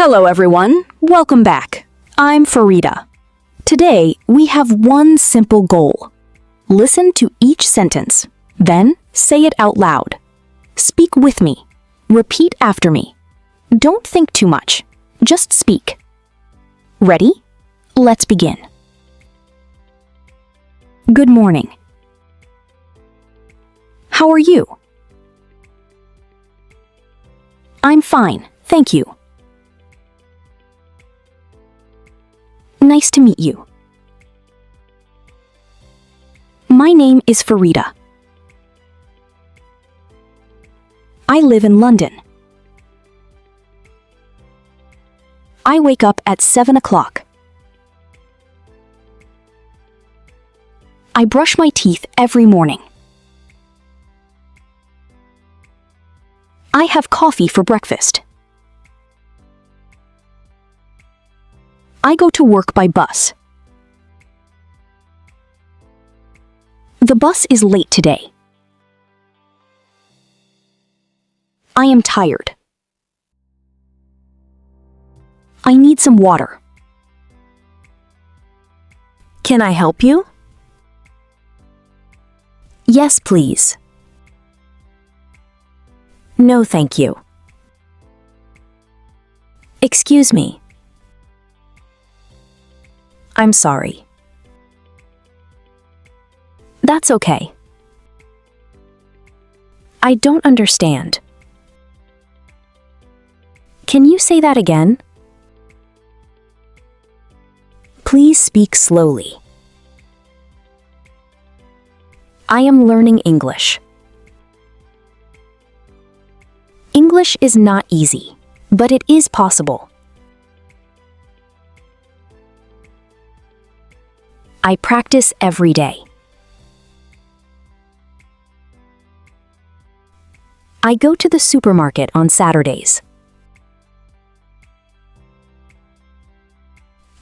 Hello everyone, welcome back. I'm Farida. Today, we have one simple goal. Listen to each sentence, then say it out loud. Speak with me. Repeat after me. Don't think too much, just speak. Ready? Let's begin. Good morning. How are you? I'm fine, thank you. Nice to meet you. My name is Farida. I live in London. I wake up at 7 o'clock. I brush my teeth every morning. I have coffee for breakfast. I go to work by bus. The bus is late today. I am tired. I need some water. Can I help you? Yes, please. No, thank you. Excuse me. I'm sorry. That's okay. I don't understand. Can you say that again? Please speak slowly. I am learning English. English is not easy, but it is possible. I practice every day. I go to the supermarket on Saturdays.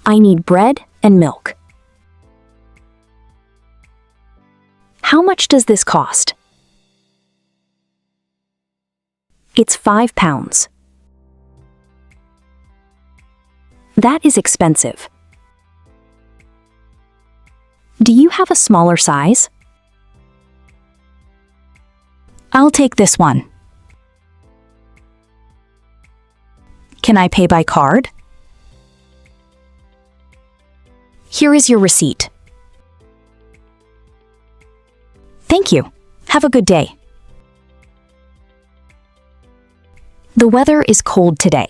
I need bread and milk. How much does this cost? It's £5. That is expensive. Do you have a smaller size? I'll take this one. Can I pay by card? Here is your receipt. Thank you. Have a good day. The weather is cold today.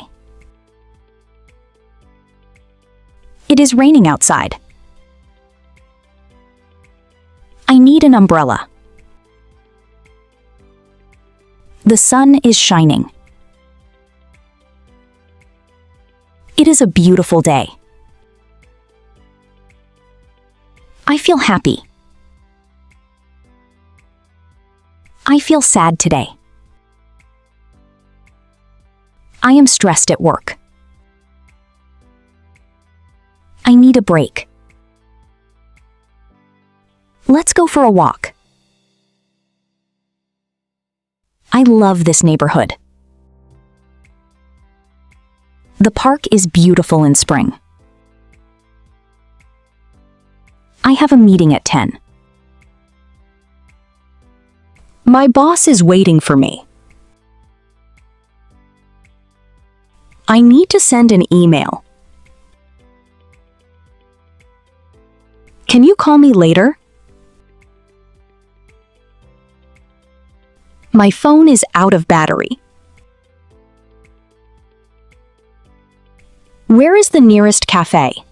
It is raining outside. I need an umbrella. The sun is shining. It is a beautiful day. I feel happy. I feel sad today. I am stressed at work. I need a break. Let's go for a walk. I love this neighborhood. The park is beautiful in spring. I have a meeting at 10. My boss is waiting for me. I need to send an email. Can you call me later? My phone is out of battery. Where is the nearest cafe?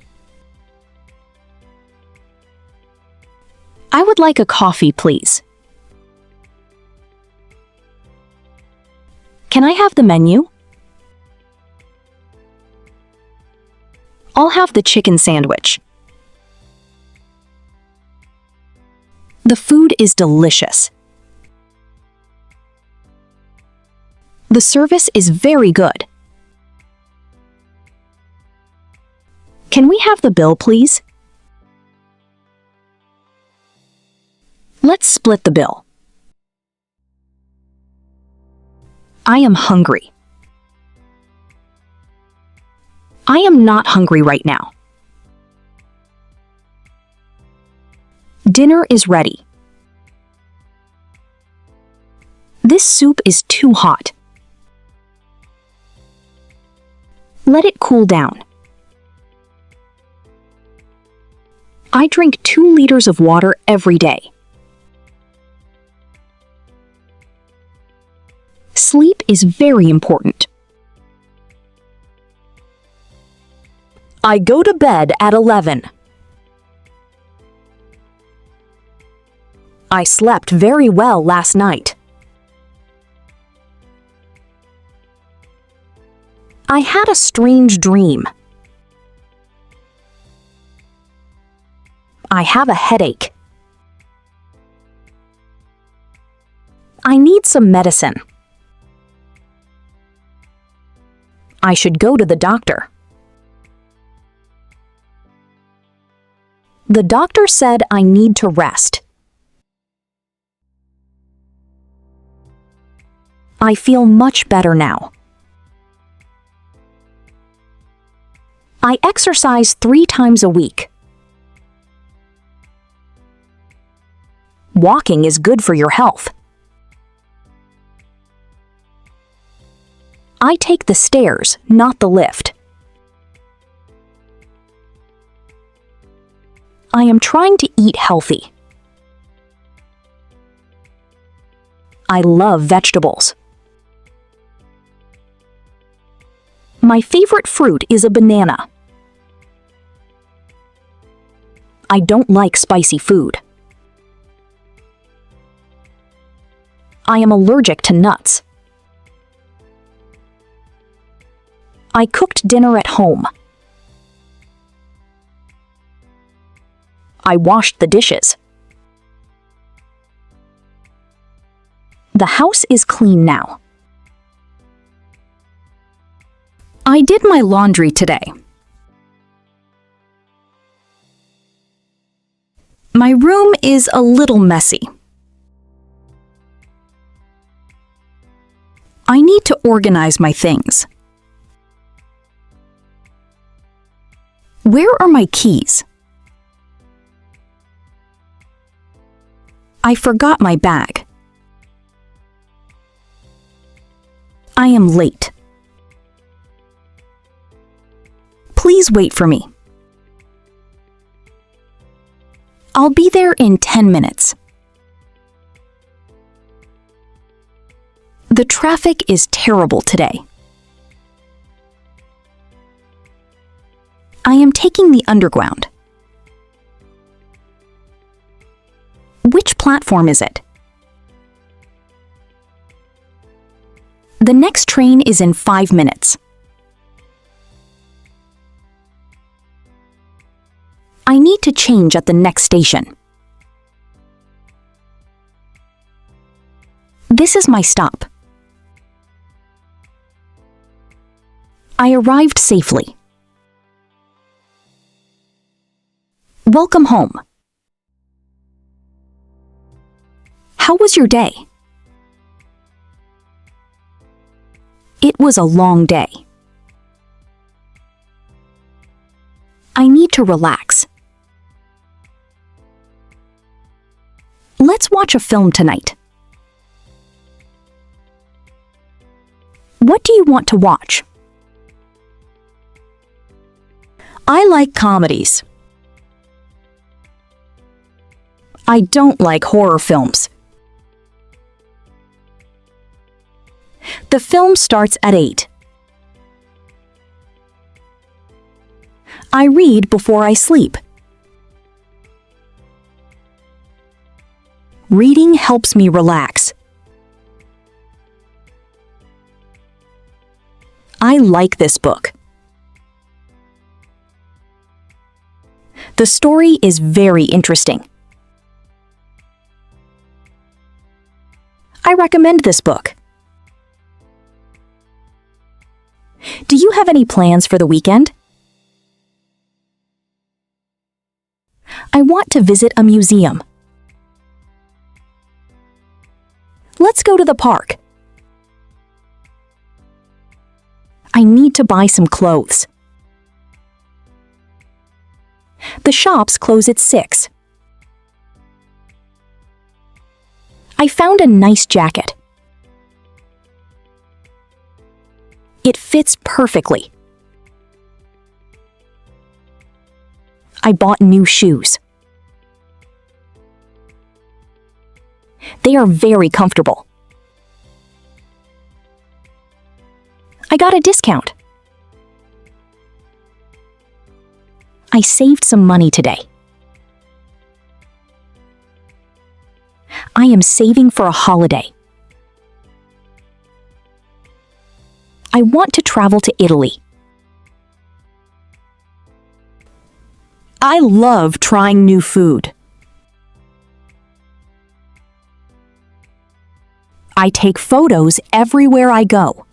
I would like a coffee, please. Can I have the menu? I'll have the chicken sandwich. The food is delicious. The service is very good. Can we have the bill, please? Let's split the bill. I am hungry. I am not hungry right now. Dinner is ready. This soup is too hot. Let it cool down. I drink 2 liters of water every day. Sleep is very important. I go to bed at 11. I slept very well last night. I had a strange dream. I have a headache. I need some medicine. I should go to the doctor. The doctor said I need to rest. I feel much better now. I exercise 3 times a week. Walking is good for your health. I take the stairs, not the lift. I am trying to eat healthy. I love vegetables. My favorite fruit is a banana. I don't like spicy food. I am allergic to nuts. I cooked dinner at home. I washed the dishes. The house is clean now. I did my laundry today. My room is a little messy. I need to organize my things. Where are my keys? I forgot my bag. I am late. Please wait for me. I'll be there in 10 minutes. The traffic is terrible today. I am taking the underground. Which platform is it? The next train is in 5 minutes. I need to change at the next station. This is my stop. I arrived safely. Welcome home. How was your day? It was a long day. I need to relax. Let's watch a film tonight. What do you want to watch? I like comedies. I don't like horror films. The film starts at 8. I read before I sleep. Reading helps me relax. I like this book. The story is very interesting. I recommend this book. Do you have any plans for the weekend? I want to visit a museum. Let's go to the park. I need to buy some clothes. The shops close at 6. I found a nice jacket. It fits perfectly. I bought new shoes. They are very comfortable. I got a discount. I saved some money today. I am saving for a holiday. I want to travel to Italy. I love trying new food. I take photos everywhere I go.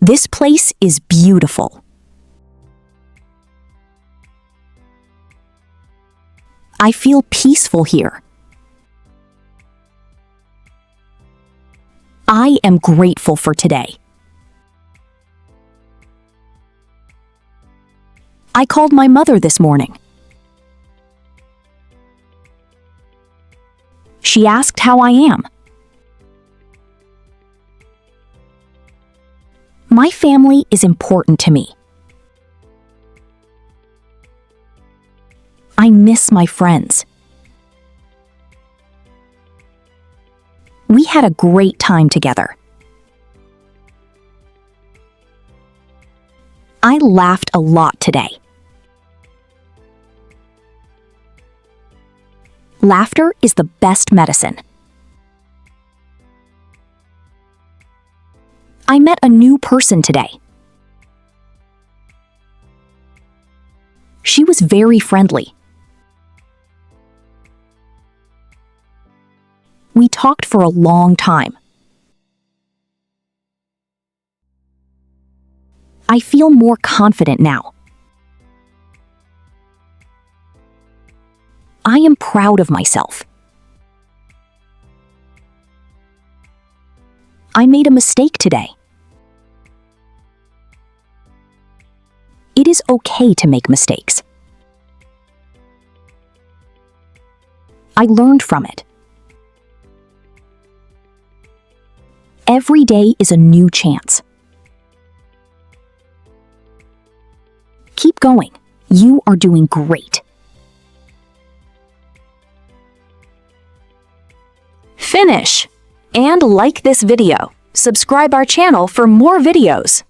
This place is beautiful. I feel peaceful here. I am grateful for today. I called my mother this morning. She asked how I am. My family is important to me. I miss my friends. We had a great time together. I laughed a lot today. Laughter is the best medicine. I met a new person today. She was very friendly. We talked for a long time. I feel more confident now. I am proud of myself. I made a mistake today. It is okay to make mistakes. I learned from it. Every day is a new chance. Keep going. You are doing great. Finish! And like this video. Subscribe our channel for more videos.